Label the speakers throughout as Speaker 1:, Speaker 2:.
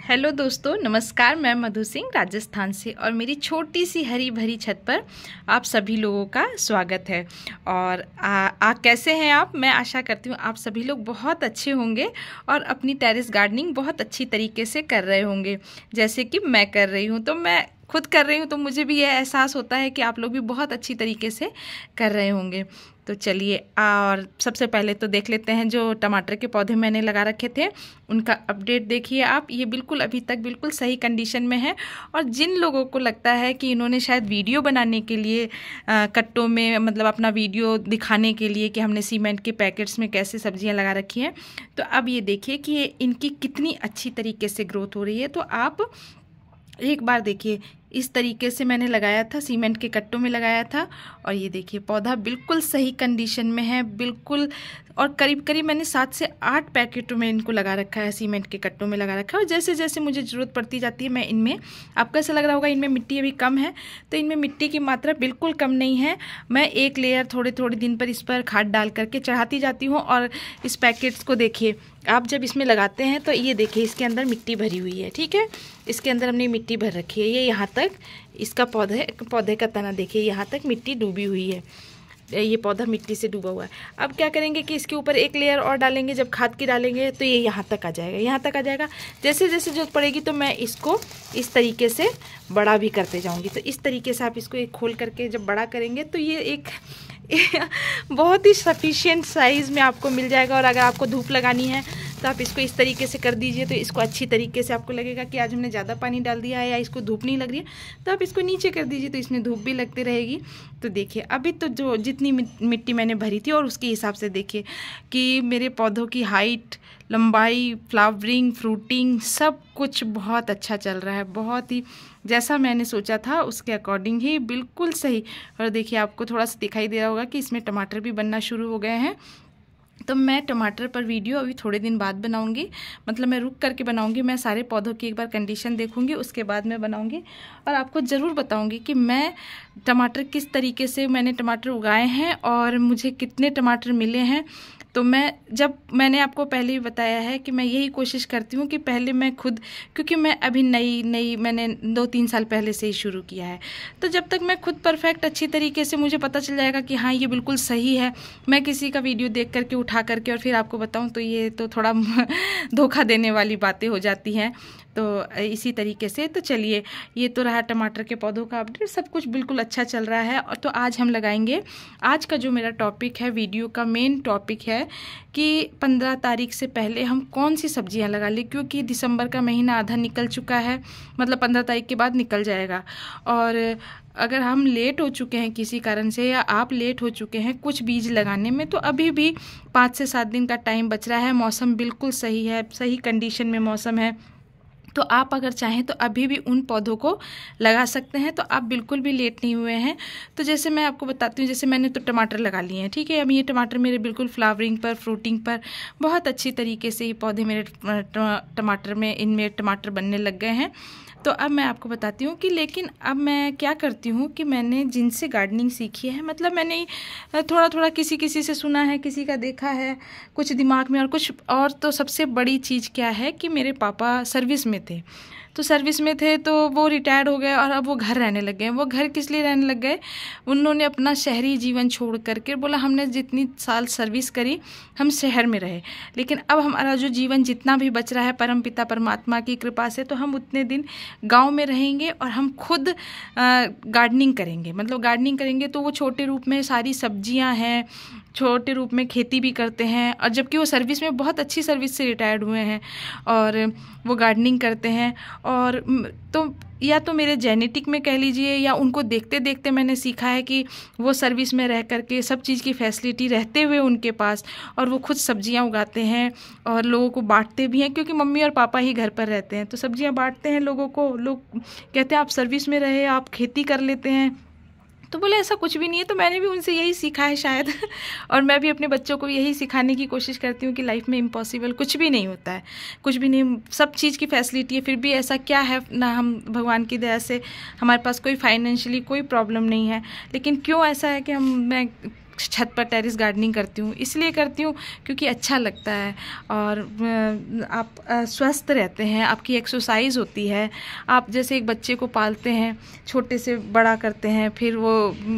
Speaker 1: Hello दोस्तों, नमस्कार। मैं मधु सिंह राजस्थान से और मेरी छोटी सी हरी भरी छत पर आप सभी लोगों का स्वागत है। और कैसे हैं आप? मैं आशा करती हूँ आप सभी लोग बहुत अच्छे होंगे और अपनी टेरेस गार्डनिंग बहुत अच्छी तरीके से कर रहे होंगे, जैसे कि मैं कर रही हूँ। तो मैं खुद कर रही हूँ तो मुझे भी यह एहसास होता है कि आप लोग भी बहुत अच्छी तरीके से कर रहे होंगे। तो चलिए, और सबसे पहले तो देख लेते हैं जो टमाटर के पौधे मैंने लगा रखे थे उनका अपडेट देखिए आप। ये बिल्कुल अभी तक बिल्कुल सही कंडीशन में है। और जिन लोगों को लगता है कि इन्होंने शायद वीडियो बनाने के लिए कट्टों में, मतलब अपना वीडियो दिखाने के लिए कि हमने सीमेंट के पैकेट्स में कैसे सब्जियां लगा रखी हैं, तो अब ये देखिए कि ये इनकी कितनी अच्छी तरीके से ग्रोथ हो रही है। तो आप एक बार देखिए, इस तरीके से मैंने लगाया था, सीमेंट के कट्टों में लगाया था, और ये देखिए पौधा बिल्कुल सही कंडीशन में है, बिल्कुल। और करीब करीब मैंने 7 से 8 पैकेटों में इनको लगा रखा है, सीमेंट के कट्टों में लगा रखा है। और जैसे जैसे मुझे ज़रूरत पड़ती जाती है मैं इनमें, आपको ऐसा लग रहा होगा इनमें मिट्टी अभी कम है, तो इनमें मिट्टी की मात्रा बिल्कुल कम नहीं है। मैं एक लेयर थोड़े थोड़े दिन पर इस पर खाद डाल करके चढ़ाती जाती हूँ। और इस पैकेट्स को देखिए, आप जब इसमें लगाते हैं तो ये देखिए इसके अंदर मिट्टी भरी हुई है, ठीक है। इसके अंदर हमने मिट्टी भर रखी है। ये यहाँ तक इसका पौधे का तना देखिए, यहाँ तक मिट्टी डूबी हुई है। ये पौधा मिट्टी से डूबा हुआ है। अब क्या करेंगे कि इसके ऊपर एक लेयर और डालेंगे। जब खाद की डालेंगे तो ये यहाँ तक आ जाएगा, यहाँ तक आ जाएगा। जैसे जैसे जरूरत पड़ेगी तो मैं इसको इस तरीके से बड़ा भी करते जाऊँगी। तो इस तरीके से आप इसको एक खोल करके जब बड़ा करेंगे तो ये एक बहुत ही सफिशिएंट साइज़ में आपको मिल जाएगा। और अगर आपको धूप लगानी है तो आप इसको इस तरीके से कर दीजिए, तो इसको अच्छी तरीके से आपको लगेगा कि आज हमने ज़्यादा पानी डाल दिया है या इसको धूप नहीं लग रही है, तो आप इसको नीचे कर दीजिए, तो इसमें धूप भी लगती रहेगी। तो देखिए अभी तो जो जितनी मिट्टी मैंने भरी थी और उसके हिसाब से देखिए कि मेरे पौधों की हाइट, लंबाई, फ्लावरिंग, फ्रूटिंग सब कुछ बहुत अच्छा चल रहा है। बहुत ही जैसा मैंने सोचा था उसके अकॉर्डिंग ही बिल्कुल सही। और देखिए आपको थोड़ा सा दिखाई दे रहा होगा कि इसमें टमाटर भी बनना शुरू हो गए हैं। तो मैं टमाटर पर वीडियो अभी थोड़े दिन बाद बनाऊंगी, मतलब मैं रुक करके बनाऊंगी। मैं सारे पौधों की एक बार कंडीशन देखूंगी, उसके बाद मैं बनाऊंगी और आपको ज़रूर बताऊंगी कि मैं टमाटर किस तरीके से मैंने टमाटर उगाए हैं और मुझे कितने टमाटर मिले हैं। तो मैंने आपको पहले ही बताया है कि मैं यही कोशिश करती हूँ कि पहले मैं खुद, क्योंकि मैं अभी नई मैंने 2-3 साल पहले से ही शुरू किया है, तो जब तक मैं खुद परफेक्ट अच्छी तरीके से मुझे पता चल जाएगा कि हाँ ये बिल्कुल सही है, मैं किसी का वीडियो देख करके उठा करके और फिर आपको बताऊँ तो ये तो थोड़ा धोखा देने वाली बातें हो जाती हैं। तो इसी तरीके से, तो चलिए, ये तो रहा टमाटर के पौधों का अपडेट। सब कुछ बिल्कुल अच्छा चल रहा है। और तो आज हम लगाएंगे, आज का जो मेरा टॉपिक है, वीडियो का मेन टॉपिक है कि 15 तारीख से पहले हम कौन सी सब्जियां लगा लें, क्योंकि दिसंबर का महीना आधा निकल चुका है, मतलब 15 तारीख के बाद निकल जाएगा। और अगर हम लेट हो चुके हैं किसी कारण से, या आप लेट हो चुके हैं कुछ बीज लगाने में, तो अभी भी 5 से 7 दिन का टाइम बच रहा है। मौसम बिल्कुल सही है, सही कंडीशन में मौसम है, तो आप अगर चाहें तो अभी भी उन पौधों को लगा सकते हैं। तो आप बिल्कुल भी लेट नहीं हुए हैं। तो जैसे मैं आपको बताती हूँ, जैसे मैंने तो टमाटर लगा लिए हैं, ठीक है। अब ये टमाटर मेरे बिल्कुल फ्लावरिंग पर, फ्रूटिंग पर बहुत अच्छी तरीके से ये पौधे मेरे टमाटर में, इनमें टमाटर बनने लग गए हैं। तो अब मैं आपको बताती हूँ कि लेकिन अब मैं क्या करती हूँ कि मैंने जिनसे गार्डनिंग सीखी है, मतलब मैंने थोड़ा थोड़ा किसी से सुना है, किसी का देखा है, कुछ दिमाग में और कुछ और। तो सबसे बड़ी चीज़ क्या है कि मेरे पापा सर्विस में थे, तो सर्विस में थे तो वो रिटायर्ड हो गए और अब वो घर रहने लग गए। वो घर किस लिए रहने लग गए? उन्होंने अपना शहरी जीवन छोड़ करके बोला हमने जितनी साल सर्विस करी हम शहर में रहे, लेकिन अब हमारा जो जीवन जितना भी बच रहा है परमपिता परमात्मा की कृपा से, तो हम उतने दिन गांव में रहेंगे और हम खुद गार्डनिंग करेंगे। मतलब गार्डनिंग करेंगे तो वो छोटे रूप में सारी सब्जियां हैं, छोटे रूप में खेती भी करते हैं। और जबकि वो सर्विस में बहुत अच्छी सर्विस से रिटायर्ड हुए हैं और वो गार्डनिंग करते हैं। और तो या तो मेरे जेनेटिक में कह लीजिए, या उनको देखते देखते मैंने सीखा है कि वो सर्विस में रह करके सब चीज़ की फैसिलिटी रहते हुए उनके पास, और वो खुद सब्जियां उगाते हैं और लोगों को बांटते भी हैं, क्योंकि मम्मी और पापा ही घर पर रहते हैं, तो सब्जियां बांटते हैं लोगों को। लोग कहते हैं आप सर्विस में रहे, आप खेती कर लेते हैं, तो बोले ऐसा कुछ भी नहीं है। तो मैंने भी उनसे यही सीखा है शायद और मैं भी अपने बच्चों को यही सिखाने की कोशिश करती हूँ कि लाइफ में इम्पॉसिबल कुछ भी नहीं होता है, कुछ भी नहीं, सब चीज़ की फैसिलिटी है। फिर भी ऐसा क्या है ना, हम भगवान की दया से हमारे पास कोई फाइनेंशियली कोई प्रॉब्लम नहीं है, लेकिन क्यों ऐसा है कि मैं छत पर टेरेस गार्डनिंग करती हूँ, इसलिए करती हूँ क्योंकि अच्छा लगता है और आप स्वस्थ रहते हैं, आपकी एक्सरसाइज होती है। आप जैसे एक बच्चे को पालते हैं, छोटे से बड़ा करते हैं, फिर वो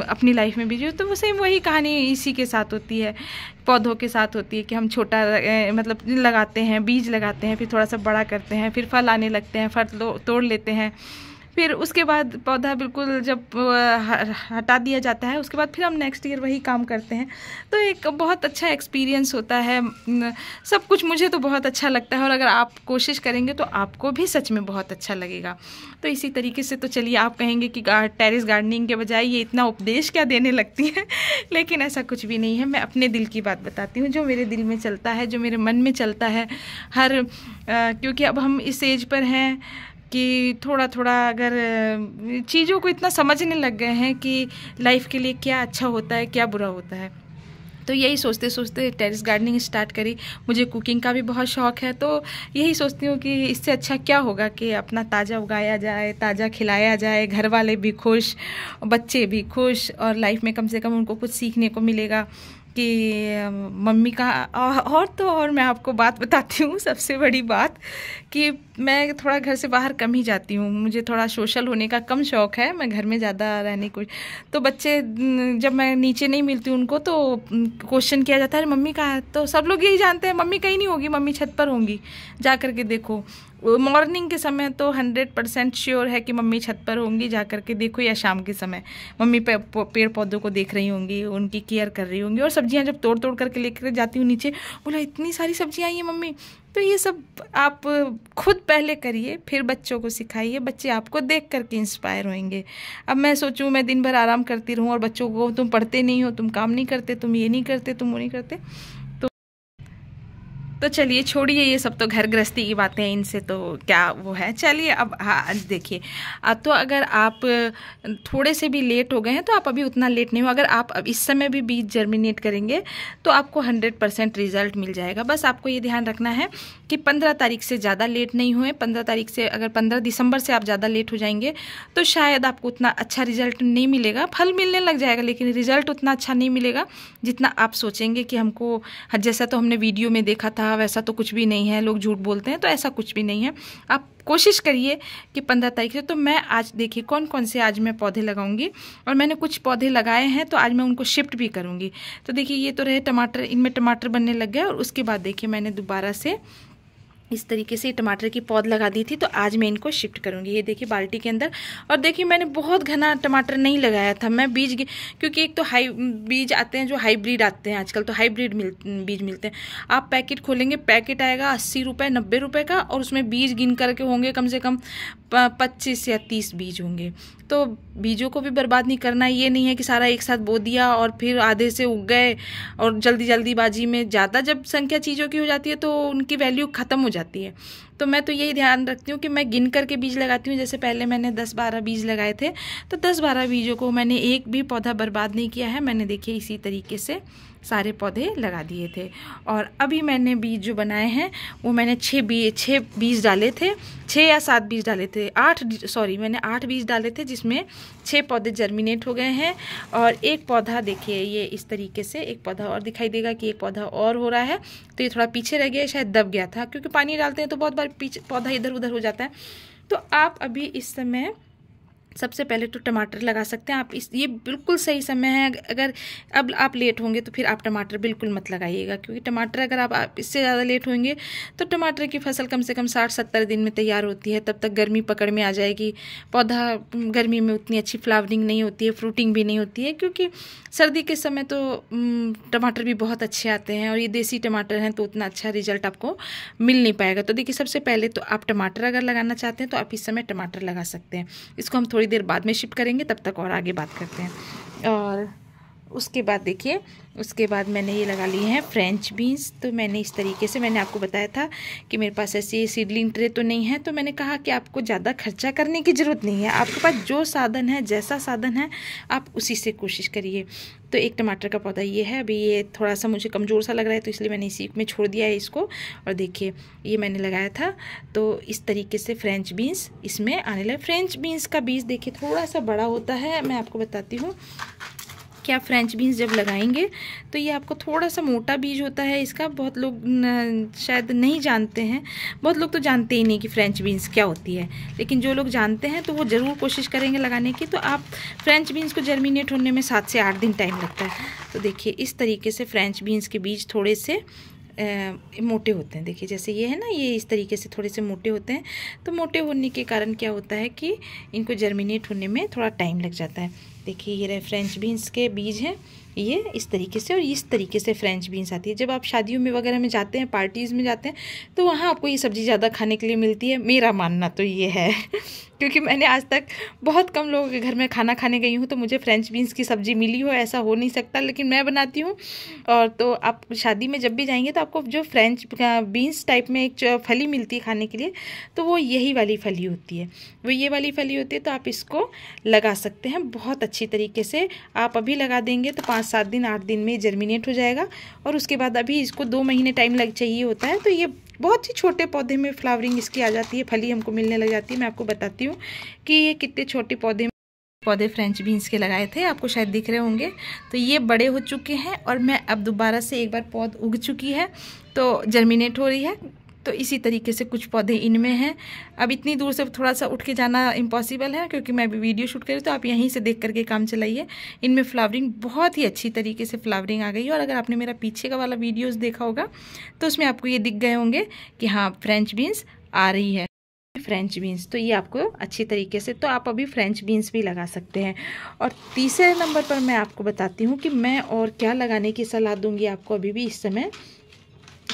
Speaker 1: अपनी लाइफ में बिजी हो, तो वो सेम वही कहानी इसी के साथ होती है, पौधों के साथ होती है कि हम छोटा मतलब लगाते हैं, बीज लगाते हैं, फिर थोड़ा सा बड़ा करते हैं, फिर फल आने लगते हैं, फल तोड़ लेते हैं, फिर उसके बाद पौधा बिल्कुल जब हटा दिया जाता है, उसके बाद फिर हम नेक्स्ट ईयर वही काम करते हैं। तो एक बहुत अच्छा एक्सपीरियंस होता है, सब कुछ मुझे तो बहुत अच्छा लगता है और अगर आप कोशिश करेंगे तो आपको भी सच में बहुत अच्छा लगेगा। तो इसी तरीके से तो चलिए, आप कहेंगे कि टेरेस गार्डनिंग के बजाय ये इतना उपदेश क्या देने लगती है, लेकिन ऐसा कुछ भी नहीं है। मैं अपने दिल की बात बताती हूँ, जो मेरे दिल में चलता है, जो मेरे मन में चलता है क्योंकि अब हम इस एज पर हैं कि थोड़ा थोड़ा अगर चीज़ों को इतना समझने लग गए हैं कि लाइफ के लिए क्या अच्छा होता है, क्या बुरा होता है, तो यही सोचते सोचते टेरेस गार्डनिंग स्टार्ट करी। मुझे कुकिंग का भी बहुत शौक़ है, तो यही सोचती हूँ कि इससे अच्छा क्या होगा कि अपना ताज़ा उगाया जाए, ताज़ा खिलाया जाए, घर वाले भी खुश, बच्चे भी खुश, और लाइफ में कम से कम उनको कुछ सीखने को मिलेगा कि मम्मी का। और मैं आपको बात बताती हूँ, सबसे बड़ी बात कि मैं थोड़ा घर से बाहर कम ही जाती हूँ, मुझे थोड़ा सोशल होने का कम शौक़ है, मैं घर में ज़्यादा रहने को। तो बच्चे जब मैं नीचे नहीं मिलती उनको तो क्वेश्चन किया जाता है, अरे मम्मी कहाँ है, तो सब लोग यही जानते हैं मम्मी कहीं नहीं होगी, मम्मी छत पर होंगी, जा कर के देखो। मॉर्निंग के समय तो 100% श्योर है कि मम्मी छत पर होंगी, जा कर के देखो, या शाम के समय मम्मी पेड़ पौधों को देख रही होंगी, उनकी केयर कर रही होंगी। और सब्जियां जब तोड़ तोड़ करके लेकर जाती हूँ नीचे, बोला इतनी सारी सब्जियां आई हैं मम्मी। तो ये सब आप खुद पहले करिए, फिर बच्चों को सिखाइए, बच्चे आपको देख करके इंस्पायर होंगे। अब मैं सोचूं मैं दिन भर आराम करती रहूं और बच्चों को तुम पढ़ते नहीं हो, तुम काम नहीं करते, तुम ये नहीं करते, तुम वो नहीं करते, तो चलिए छोड़िए, ये सब तो घर गृहस्थी की बातें हैं, इनसे तो क्या वो है। चलिए अब हाँ देखिए, तो अगर आप थोड़े से भी लेट हो गए हैं तो आप अभी उतना लेट नहीं हो। अगर आप अब इस समय भी बीज जर्मिनेट करेंगे तो आपको 100% रिजल्ट मिल जाएगा। बस आपको ये ध्यान रखना है कि 15 तारीख से ज़्यादा लेट नहीं हुए। 15 तारीख से, अगर 15 दिसंबर से आप ज़्यादा लेट हो जाएंगे तो शायद आपको उतना अच्छा रिजल्ट नहीं मिलेगा। फल मिलने लग जाएगा लेकिन रिजल्ट उतना अच्छा नहीं मिलेगा जितना आप सोचेंगे कि हमको, जैसा तो हमने वीडियो में देखा था वैसा तो कुछ भी नहीं है, लोग झूठ बोलते हैं, तो ऐसा कुछ भी नहीं है। आप कोशिश करिए कि 15 तारीख से। तो मैं आज देखिए कौन कौन से आज मैं पौधे लगाऊंगी, और मैंने कुछ पौधे लगाए हैं तो आज मैं उनको शिफ्ट भी करूंगी। तो देखिए ये तो रहे टमाटर, इनमें टमाटर बनने लग गए, और उसके बाद देखिए मैंने दोबारा से इस तरीके से टमाटर की पौध लगा दी थी, तो आज मैं इनको शिफ्ट करूंगी। ये देखिए बाल्टी के अंदर, और देखिए मैंने बहुत घना टमाटर नहीं लगाया था मैं बीज, क्योंकि एक तो हाई बीज आते हैं जो हाइब्रिड आते हैं आजकल, तो हाइब्रिड बीज मिलते हैं। आप पैकेट खोलेंगे, पैकेट आएगा 80 रुपये 90 रुपये का, और उसमें बीज गिन करके होंगे कम से कम 25 या 30 बीज होंगे। तो बीजों को भी बर्बाद नहीं करना, ये नहीं है कि सारा एक साथ बो दिया और फिर आधे से उग गए, और जल्दीबाजी में ज़्यादा जब संख्या चीज़ों की हो जाती है तो उनकी वैल्यू ख़त्म हो जाती है। तो मैं तो यही ध्यान रखती हूँ कि मैं गिन करके बीज लगाती हूँ। जैसे पहले मैंने 10-12 बीज लगाए थे, तो 10-12 बीजों को मैंने एक भी पौधा बर्बाद नहीं किया है। मैंने देखिए इसी तरीके से सारे पौधे लगा दिए थे। और अभी मैंने बीज जो बनाए हैं वो मैंने 6 बीज डाले थे, 6 या 7 बीज डाले थे, मैंने 8 बीज डाले थे, जिसमें 6 पौधे जर्मिनेट हो गए हैं। और एक पौधा देखिए ये इस तरीके से, एक पौधा और दिखाई देगा कि एक पौधा और हो रहा है। तो ये थोड़ा पीछे रह गया, शायद दब गया था, क्योंकि पानी डालते हैं तो बहुत बार पीछे पौधा इधर उधर हो जाता है। तो आप अभी इस समय सबसे पहले तो टमाटर लगा सकते हैं आप। ये बिल्कुल सही समय है। अगर अब आप लेट होंगे तो फिर आप टमाटर बिल्कुल मत लगाइएगा, क्योंकि टमाटर अगर आप इससे ज़्यादा लेट होंगे तो टमाटर की फसल कम से कम 60-70 दिन में तैयार होती है। तब तक गर्मी पकड़ में आ जाएगी, पौधा गर्मी में उतनी अच्छी फ्लावरिंग नहीं होती है, फ्रूटिंग भी नहीं होती है, क्योंकि सर्दी के समय तो टमाटर भी बहुत अच्छे आते हैं, और ये देसी टमाटर हैं तो उतना अच्छा रिजल्ट आपको मिल नहीं पाएगा। तो देखिए सबसे पहले तो आप टमाटर अगर लगाना चाहते हैं तो आप इस समय टमाटर लगा सकते हैं। इसको हम थोड़ी देर बाद में शिफ्ट करेंगे, तब तक और आगे बात करते हैं। और उसके बाद देखिए, उसके बाद मैंने ये लगा लिए हैं फ्रेंच बीन्स। तो मैंने इस तरीके से, मैंने आपको बताया था कि मेरे पास ऐसी सीडलिंग ट्रे तो नहीं है, तो मैंने कहा कि आपको ज़्यादा खर्चा करने की ज़रूरत नहीं है, आपके पास जो साधन है, जैसा साधन है आप उसी से कोशिश करिए। तो एक टमाटर का पौधा ये है, अभी ये थोड़ा सा मुझे कमज़ोर सा लग रहा है तो इसलिए मैंने इसी में छोड़ दिया है इसको। और देखिए ये मैंने लगाया था, तो इस तरीके से फ्रेंच बीन्स इसमें आने लगे। फ्रेंच बीन्स का बीज देखिए थोड़ा सा बड़ा होता है, मैं आपको बताती हूँ कि आप फ्रेंच बीन्स जब लगाएंगे तो ये आपको थोड़ा सा मोटा बीज होता है इसका, बहुत लोग शायद नहीं जानते हैं, बहुत लोग तो जानते ही नहीं कि फ्रेंच बीन्स क्या होती है, लेकिन जो लोग जानते हैं तो वो ज़रूर कोशिश करेंगे लगाने की। तो आप फ्रेंच बीन्स को जर्मिनेट होने में 7 से 8 दिन टाइम लगता है। तो देखिए इस तरीके से फ्रेंच बीन्स के बीज थोड़े से मोटे होते हैं। देखिए जैसे ये है ना, ये इस तरीके से थोड़े से मोटे होते हैं। तो मोटे होने के कारण क्या होता है कि इनको जर्मिनेट होने में थोड़ा टाइम लग जाता है। देखिए ये रहे फ्रेंच बीन्स के बीज हैं, ये इस तरीके से, और इस तरीके से फ्रेंच बीन्स आती है। जब आप शादियों में वगैरह में जाते हैं, पार्टीज़ में जाते हैं, तो वहाँ आपको ये सब्ज़ी ज़्यादा खाने के लिए मिलती है, मेरा मानना तो ये है क्योंकि मैंने आज तक बहुत कम लोगों के घर में खाना खाने गई हूँ तो मुझे फ्रेंच बीन्स की सब्ज़ी मिली हो, ऐसा हो नहीं सकता, लेकिन मैं बनाती हूँ। और तो आप शादी में जब भी जाएंगे तो आपको जो फ्रेंच बीन्स टाइप में एक फली मिलती है खाने के लिए, तो वो यही वाली फली होती है, वो ये वाली फली होती है। तो आप इसको लगा सकते हैं बहुत अच्छी तरीके से। आप अभी लगा देंगे तो 5-7 दिन 8 दिन में जर्मिनेट हो जाएगा, और उसके बाद अभी इसको 2 महीने टाइम लग चाहिए होता है। तो ये बहुत ही छोटे पौधे में फ्लावरिंग इसकी आ जाती है, फली हमको मिलने लग जाती है। मैं आपको बताती हूँ कि ये कितने छोटे पौधे फ्रेंच बीन्स के लगाए थे, आपको शायद दिख रहे होंगे। तो ये बड़े हो चुके हैं और मैं अब दोबारा से एक बार पौध उग चुकी है तो जर्मिनेट हो रही है। तो इसी तरीके से कुछ पौधे इनमें हैं। अब इतनी दूर से थोड़ा सा उठ के जाना इम्पॉसिबल है क्योंकि मैं अभी वीडियो शूट कर रही हूँ, तो आप यहीं से देख करके काम चलाइए। इनमें फ्लावरिंग बहुत ही अच्छी तरीके से फ्लावरिंग आ गई है। और अगर आपने मेरा पीछे का वाला वीडियोस देखा होगा तो उसमें आपको ये दिख गए होंगे कि हाँ फ्रेंच बीन्स आ रही है, फ्रेंच बीन्स। तो ये आपको अच्छी तरीके से, तो आप अभी फ्रेंच बीन्स भी लगा सकते हैं। और तीसरे नंबर पर मैं आपको बताती हूँ कि मैं और क्या लगाने की सलाह दूँगी आपको अभी भी इस समय।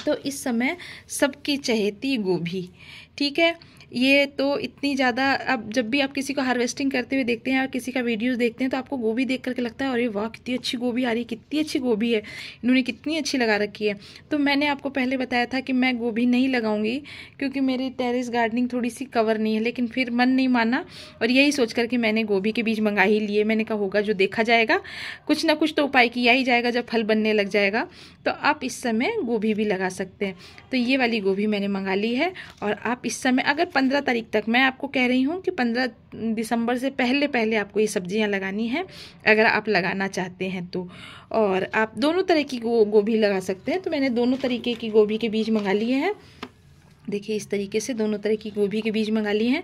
Speaker 1: तो इस समय सबकी चहेती गोभी, ठीक है, ये तो इतनी ज़्यादा, अब जब भी आप किसी को हार्वेस्टिंग करते हुए देखते हैं या किसी का वीडियोस देखते हैं तो आपको गोभी देख करके लगता है अरे वाह कितनी अच्छी गोभी आ रही है, कितनी अच्छी गोभी है, इन्होंने कितनी अच्छी लगा रखी है। तो मैंने आपको पहले बताया था कि मैं गोभी नहीं लगाऊंगी क्योंकि मेरी टेरेस गार्डनिंग थोड़ी सी कवर नहीं है, लेकिन फिर मन नहीं माना और यही सोच करके मैंने गोभी के बीज मंगा ही लिए। मैंने कहा होगा जो देखा जाएगा, कुछ ना कुछ तो उपाय किया ही जाएगा जब फल बनने लग जाएगा। तो आप इस समय गोभी भी लगा सकते हैं। तो ये वाली गोभी मैंने मंगा ली है और आप इस समय अगर 15 तारीख तक, मैं आपको कह रही हूँ कि 15 दिसंबर से पहले पहले आपको ये सब्जियां लगानी है अगर आप लगाना चाहते हैं तो। और आप दोनों तरह की गोभी लगा सकते हैं। तो मैंने दोनों तरीके की गोभी के बीज मंगा लिए हैं। देखिए इस तरीके से दोनों तरह की गोभी के बीज मंगा लिए हैं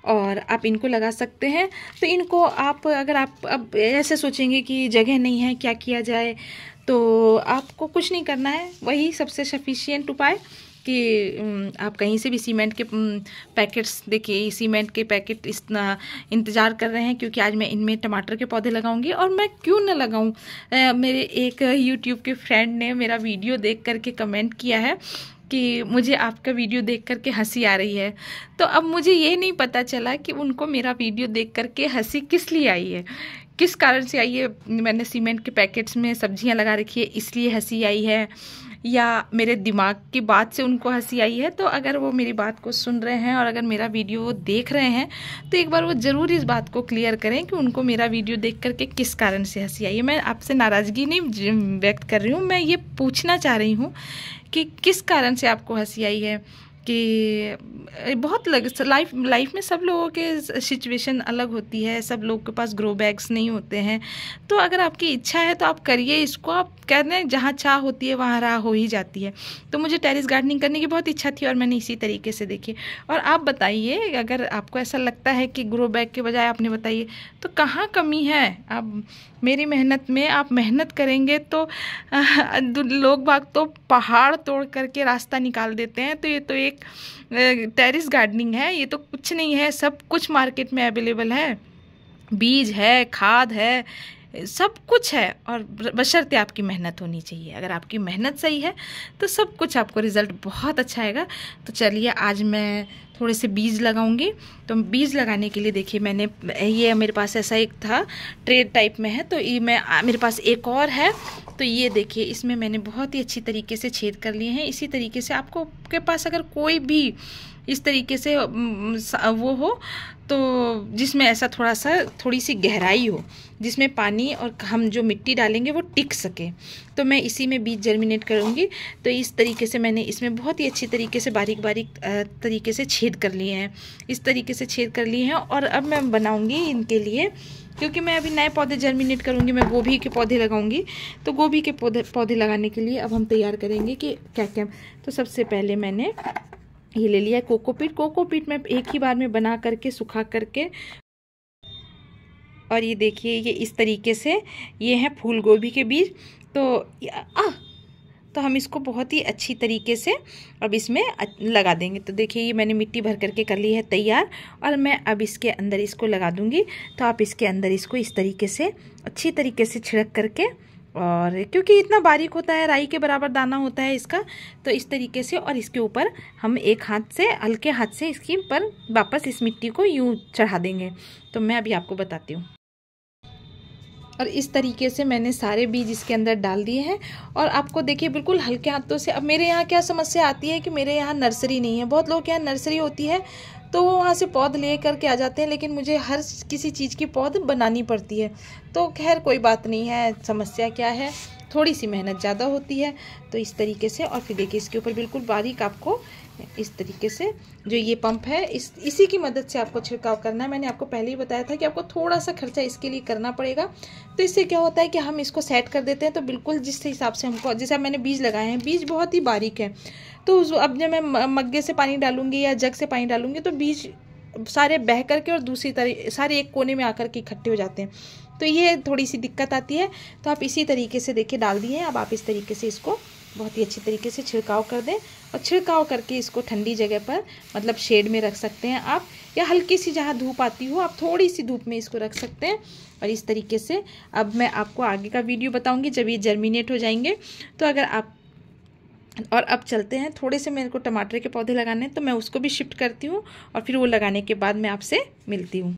Speaker 1: और आप इनको लगा सकते हैं। तो इनको आप, अगर आप अब ऐसे सोचेंगे कि जगह नहीं है क्या किया जाए, तो आपको कुछ नहीं करना है, वही सबसे सफिशिएंट उपाय कि आप कहीं से भी सीमेंट के पैकेट्स, देखिए सीमेंट के पैकेट इतना इंतज़ार कर रहे हैं क्योंकि आज मैं इनमें टमाटर के पौधे लगाऊंगी। और मैं क्यों ना लगाऊं, मेरे एक यूट्यूब के फ्रेंड ने मेरा वीडियो देख करके कमेंट किया है कि मुझे आपका वीडियो देख करके हंसी आ रही है। तो अब मुझे ये नहीं पता चला कि उनको मेरा वीडियो देख करके हंसी किस लिए आई है, किस कारण से आई है। मैंने सीमेंट के पैकेट्स में सब्जियां लगा रखी है इसलिए हंसी आई है, या मेरे दिमाग की बात से उनको हंसी आई है। तो अगर वो मेरी बात को सुन रहे हैं और अगर मेरा वीडियो वो देख रहे हैं तो एक बार वो ज़रूर इस बात को क्लियर करें कि उनको मेरा वीडियो देख करके किस कारण से हंसी आई है। मैं आपसे नाराज़गी नहीं व्यक्त कर रही हूँ, मैं ये पूछना चाह रही हूँ कि किस कारण से आपको हंसी आई है। कि बहुत लाइफ में सब लोगों के सिचुएशन अलग होती है, सब लोग के पास ग्रो बैग्स नहीं होते हैं। तो अगर आपकी इच्छा है तो आप करिए इसको, आप कहते हैं जहाँ चाह होती है वहाँ राह हो ही जाती है। तो मुझे टेरेस गार्डनिंग करने की बहुत इच्छा थी और मैंने इसी तरीके से देखी। और आप बताइए अगर आपको ऐसा लगता है कि ग्रो बैग के बजाय आपने बताइए तो कहाँ कमी है। आप मेरी मेहनत में आप मेहनत करेंगे तो लोग बाग तो पहाड़ तोड़ करके रास्ता निकाल देते हैं। तो ये तो एक टेरेस गार्डनिंग है, ये तो कुछ नहीं है, सब कुछ मार्केट में अवेलेबल है, बीज है, खाद है, सब कुछ है। और बशर्ते आपकी मेहनत होनी चाहिए। अगर आपकी मेहनत सही है तो सब कुछ आपको रिज़ल्ट बहुत अच्छा आएगा। तो चलिए आज मैं थोड़े से बीज लगाऊंगी। तो बीज लगाने के लिए देखिए मैंने ये मेरे पास ऐसा एक था, ट्रे टाइप में है, तो ये मेरे पास एक और है। तो ये देखिए इसमें मैंने बहुत ही अच्छी तरीके से छेद कर लिए हैं। इसी तरीके से आपको के पास अगर कोई भी इस तरीके से वो हो, तो जिसमें ऐसा थोड़ी सी गहराई हो, जिसमें पानी और हम जो मिट्टी डालेंगे वो टिक सके। तो मैं इसी में बीज जर्मिनेट करूँगी। तो इस तरीके से मैंने इसमें बहुत ही अच्छी तरीके से बारीक बारीक तरीके से छेद कर लिए हैं, इस तरीके से छेद कर लिए हैं। और अब मैं बनाऊँगी इनके लिए, क्योंकि मैं अभी नए पौधे जर्मिनेट करूँगी, मैं गोभी के पौधे लगाऊंगी। तो गोभी के पौधे लगाने के लिए अब हम तैयार करेंगे कि क्या क्या। तो सबसे पहले मैंने ये ले लिया कोकोपीट। कोकोपीट मैं एक ही बार में बना करके सुखा करके, और ये देखिए ये इस तरीके से ये हैं फूल गोभी के बीज। तो हम इसको बहुत ही अच्छी तरीके से अब इसमें लगा देंगे। तो देखिए ये मैंने मिट्टी भर करके कर ली है तैयार, और मैं अब इसके अंदर इसको लगा दूंगी। तो आप इसके अंदर इसको इस तरीके से अच्छी तरीके से छिड़क करके, और क्योंकि इतना बारीक होता है, राई के बराबर दाना होता है इसका, तो इस तरीके से, और इसके ऊपर हम एक हाथ से, हल्के हाथ से इसके ऊपर वापस इस मिट्टी को यूँ चढ़ा देंगे। तो मैं अभी आपको बताती हूँ। और इस तरीके से मैंने सारे बीज इसके अंदर डाल दिए हैं। और आपको देखिए बिल्कुल हल्के हाथों से। अब मेरे यहाँ क्या समस्या आती है कि मेरे यहाँ नर्सरी नहीं है। बहुत लोग के यहाँ नर्सरी होती है तो वो वहाँ से पौध ले करके आ जाते हैं, लेकिन मुझे हर किसी चीज़ की पौध बनानी पड़ती है। तो खैर कोई बात नहीं है, समस्या क्या है, थोड़ी सी मेहनत ज़्यादा होती है। तो इस तरीके से, और फिर देखिए इसके ऊपर बिल्कुल बारीक आपको इस तरीके से जो ये पंप है इसी की मदद से आपको छिड़काव करना है। मैंने आपको पहले ही बताया था कि आपको थोड़ा सा खर्चा इसके लिए करना पड़ेगा। तो इससे क्या होता है कि हम इसको सेट कर देते हैं, तो बिल्कुल जिस हिसाब से हमको, जैसे मैंने बीज लगाए हैं, बीज बहुत ही बारीक है। तो अब जब मैं मग्गे से पानी डालूंगी या जग से पानी डालूंगी तो बीज सारे बह करके और दूसरी तरह सारे एक कोने में आकर के इकट्ठे हो जाते हैं। तो ये थोड़ी सी दिक्कत आती है। तो आप इसी तरीके से देखिए डाल दिए हैं। अब आप इस तरीके से इसको बहुत ही अच्छी तरीके से छिड़काव कर दें, और छिड़काव करके इसको ठंडी जगह पर, मतलब शेड में रख सकते हैं आप, या हल्की सी जहाँ धूप आती हो आप थोड़ी सी धूप में इसको रख सकते हैं। और इस तरीके से अब मैं आपको आगे का वीडियो बताऊंगी जब ये जर्मिनेट हो जाएंगे। तो अगर आप, और अब चलते हैं, थोड़े से मेरे को टमाटर के पौधे लगाने हैं तो मैं उसको भी शिफ्ट करती हूँ, और फिर वो लगाने के बाद मैं आपसे मिलती हूँ।